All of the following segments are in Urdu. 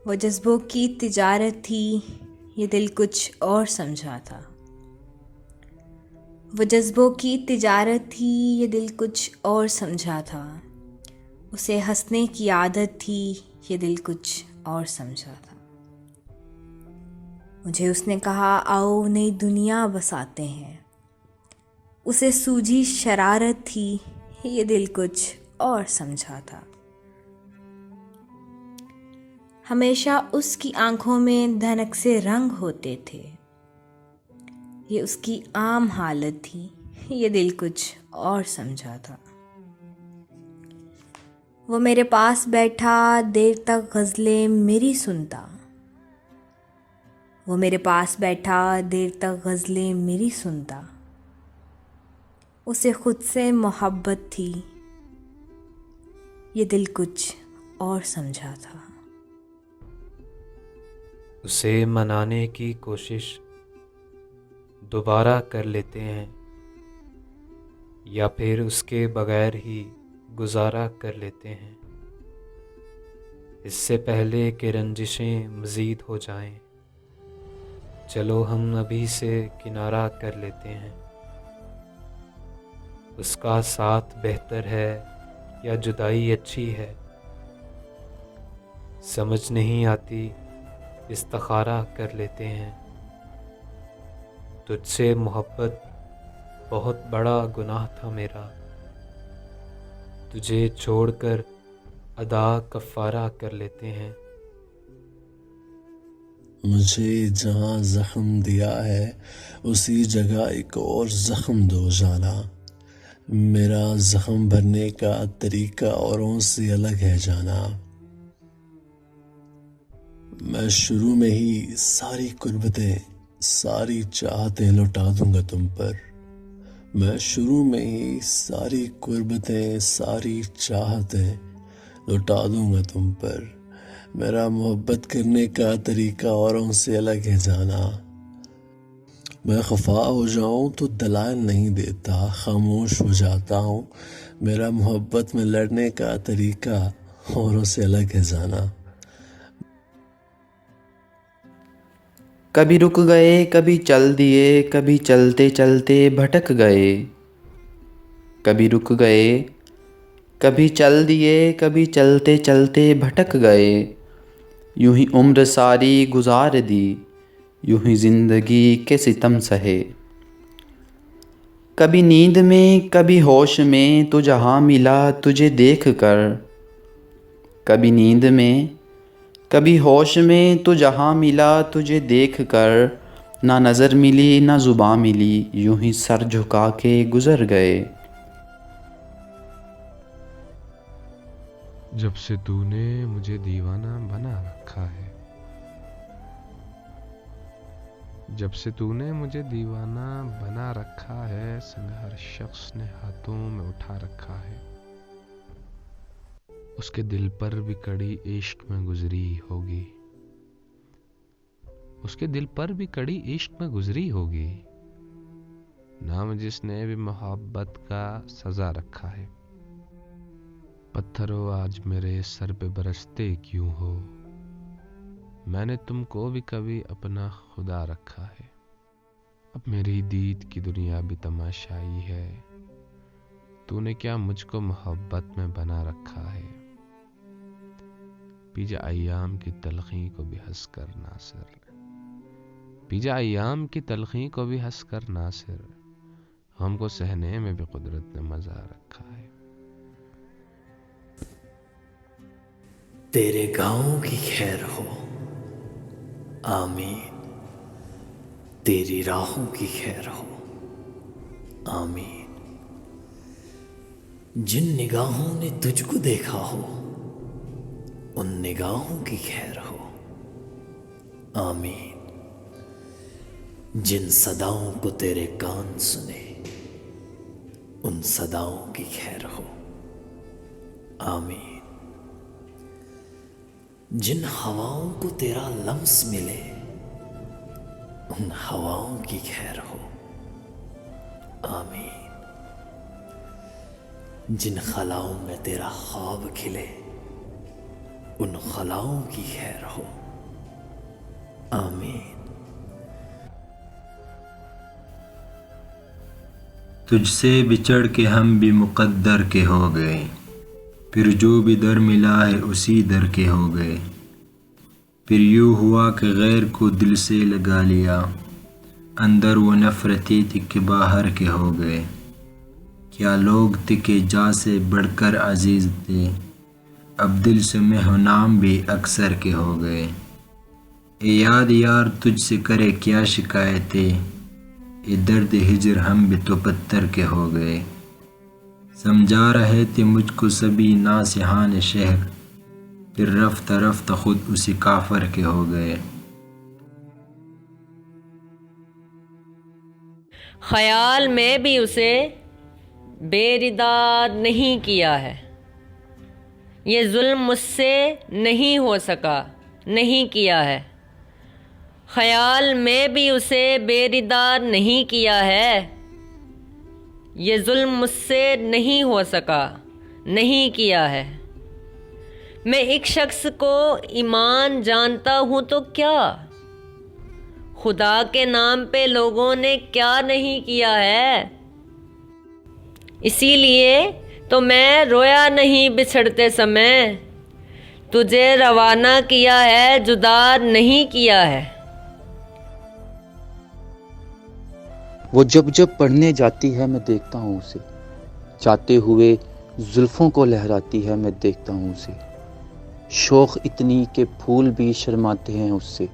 وہ جذبوں کی تجارت تھی، یہ دل کچھ اور سمجھا تھا۔ وہ جذبوں کی تجارت تھی، یہ دل کچھ اور سمجھا تھا۔ اسے ہنسنے کی عادت تھی، یہ دل کچھ اور سمجھا تھا۔ مجھے اس نے کہا آؤ نئی دنیا بساتے ہیں، اسے سوجھی شرارت تھی، یہ دل کچھ اور سمجھا تھا۔ ہمیشہ اس کی آنکھوں میں دھنک سے رنگ ہوتے تھے، یہ اس کی عام حالت تھی، یہ دل کچھ اور سمجھا تھا۔ وہ میرے پاس بیٹھا دیر تک غزلیں میری سنتا، وہ میرے پاس بیٹھا دیر تک غزلیں میری سنتا۔ اسے خود سے محبت تھی، یہ دل کچھ اور سمجھا تھا۔ اسے منانے کی کوشش دوبارہ کر لیتے ہیں، یا پھر اس کے بغیر ہی گزارا کر لیتے ہیں، اس سے پہلے کہ رنجشیں مزید ہو جائیں۔ چلو ہم ابھی سے کنارہ کر لیتے ہیں۔ اس کا ساتھ بہتر ہے یا جدائی اچھی ہے، سمجھ نہیں آتی، استخارہ کر لیتے ہیں۔ تجھ سے محبت بہت بڑا گناہ تھا میرا، تجھے چھوڑ کر ادا کفارہ کر لیتے ہیں۔ مجھے جہاں زخم دیا ہے اسی جگہ ایک اور زخم دو جانا، میرا زخم بھرنے کا طریقہ اوروں سے الگ ہے جانا۔ میں شروع میں ہی ساری قربتیں ساری چاہتیں لوٹا دوں گا تم پر، میں شروع میں ہی ساری قربتیں ساری چاہتیں لوٹا دوں گا تم پر، میرا محبت کرنے کا طریقہ اوروں سے الگ ہے جانا۔ میں خفا ہو جاؤں تو دلائل نہیں دیتا، خاموش ہو جاتا ہوں، میرا محبت میں لڑنے کا طریقہ اوروں سے الگ ہے جانا۔ کبھی رک گئے کبھی چل دیے، کبھی چلتے چلتے بھٹک گئے، کبھی رک گئے کبھی چل دیے، کبھی چلتے چلتے بھٹک گئے، یوں ہی عمر ساری گزار دی، یوں ہی زندگی کے ستم سہے۔ کبھی نیند میں کبھی ہوش میں تو جہاں ملا تجھے دیکھ کر، کبھی نیند میں کبھی ہوش میں تو جہاں ملا تجھے دیکھ کر، نہ نظر ملی نہ زباں ملی، یوں ہی سر جھکا کے گزر گئے۔ جب سے تو نے مجھے دیوانہ بنا رکھا ہے، جب سے تو نے مجھے دیوانہ بنا رکھا ہے، سنگ ہر شخص نے ہاتھوں میں اٹھا رکھا ہے، اس کے دل پر بھی کڑی عشق میں گزری ہوگی، اس کے دل پر بھی کڑی عشق میں گزری ہوگی، نام جس نے بھی محبت کا سزا رکھا ہے۔ پتھرو آج میرے سر پہ برستے کیوں ہو، میں نے تم کو بھی کبھی اپنا خدا رکھا ہے۔ اب میری دید کی دنیا بھی تماشائی ہے، تو نے کیا مجھ کو محبت میں بنا رکھا ہے۔ پی جا ایام کی تلخی کو بھی ہنس کر ناصر، پی جا ایام کی تلخی کو بھی ہنس کر ناصر، ہم کو سہنے میں بھی قدرت نے مزہ رکھا ہے۔ تیرے گاؤں کی خیر ہو آمین، تیری راہوں کی خیر ہو آمین، جن نگاہوں نے تجھ کو دیکھا ہو ان نگاہوں کی خیر ہو آمین، جن صداؤں کو تیرے کان سنے ان صداؤں کی خیر ہو آمین، جن ہواؤں کو تیرا لمس ملے ان ہواؤں کی خیر ہو آمین، جن خلاؤں میں تیرا خواب کھلے ان خلاؤں کی خیر ہو، آمین۔ تجھ سے بچڑ کے ہم بھی مقدر کے ہو گئے، پھر جو بھی در ملا ہے اسی در کے ہو گئے۔ پھر یوں ہوا کہ غیر کو دل سے لگا لیا، اندر وہ نفرتی تھی کہ باہر کے ہو گئے۔ کیا لوگ تھے کہ جا سے بڑھ کر عزیز تھے، اب دل سے مہ و نام بھی اکثر کے ہو گئے۔ اے یاد یار تجھ سے کرے کیا شکایتیں، اے درد ہجر ہم بھی تو پتھر کے ہو گئے۔ سمجھا رہے تھے مجھ کو سبھی ناصحان شہر، پھر رفتہ رفتہ خود اسی کافر کے ہو گئے۔ خیال میں بھی اسے بے رداد نہیں کیا ہے، یہ ظلم مجھ سے نہیں ہو سکا نہیں کیا ہے۔ خیال میں بھی اسے بے رداد نہیں کیا ہے، یہ ظلم مجھ سے نہیں ہو سکا نہیں کیا ہے۔ میں ایک شخص کو ایمان جانتا ہوں تو کیا، خدا کے نام پہ لوگوں نے کیا نہیں کیا ہے۔ اسی لیے تو میں رویا نہیں بچھڑتے سمے، تجھے روانہ کیا ہے جدا نہیں کیا ہے۔ وہ جب جب پڑھنے جاتی ہے میں دیکھتا ہوں اسے، جاتے ہوئے زلفوں کو لہراتی ہے میں دیکھتا ہوں اسے۔ شوق اتنی کہ پھول بھی شرماتے ہیں اس سے،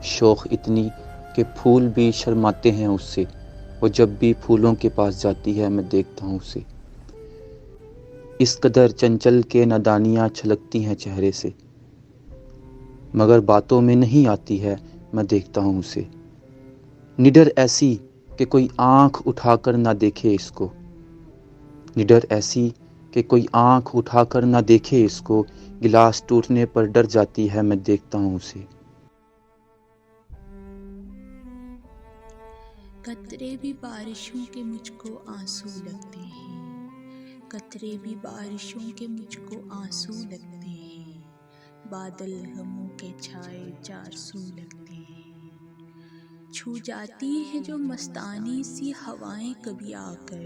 شوق اتنی کہ پھول بھی شرماتے ہیں اس سے۔ وہ جب بھی پھولوں کے پاس جاتی ہے میں دیکھتا ہوں اسے۔ اس قدر چنچل کے نادانیاں چھلکتی ہیں چہرے سے، مگر باتوں میں نہیں آتی ہے میں دیکھتا ہوں اسے۔ نڈر ایسی کہ کوئی آنکھ اٹھا کر نہ دیکھے اس کو، نڈر ایسی کہ کوئی آنکھ اٹھا کر نہ دیکھے اس کو۔ گلاس ٹوٹنے پر ڈر جاتی ہے میں دیکھتا ہوں اسے۔ قطرے بھی بارشوں کے مجھ کو آنسو لگتے ہیں، قطرے بھی بارشوں کے مجھ کو آنسو لگتے ہیں، بادل غموں کے چھائے چار سو لگتے ہیں۔ چھو جاتی ہیں جو مستانی سی ہوائیں کبھی آ کر،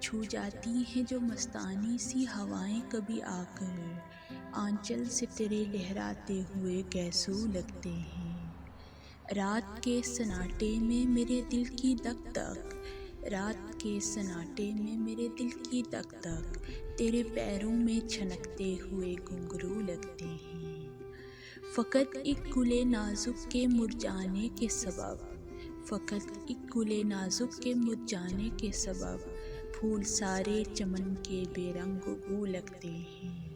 چھو جاتی ہیں جو مستانی سی ہوائیں کبھی آ کر، آنچل سے تیرے لہراتے ہوئے گیسو لگتے ہیں۔ رات کے سناٹے میں میرے دل کی دک دک، رات کے سناٹے میں میرے دل کی دک دک، تیرے پیروں میں چھنکتے ہوئے گھنگرو لگتے ہیں۔ فقط ایک گلے نازک کے مرجانے کے سبب، فقط ایک گلے نازک کے مرجانے کے سبب، پھول سارے چمن کے بے رنگ بو لگتے ہیں۔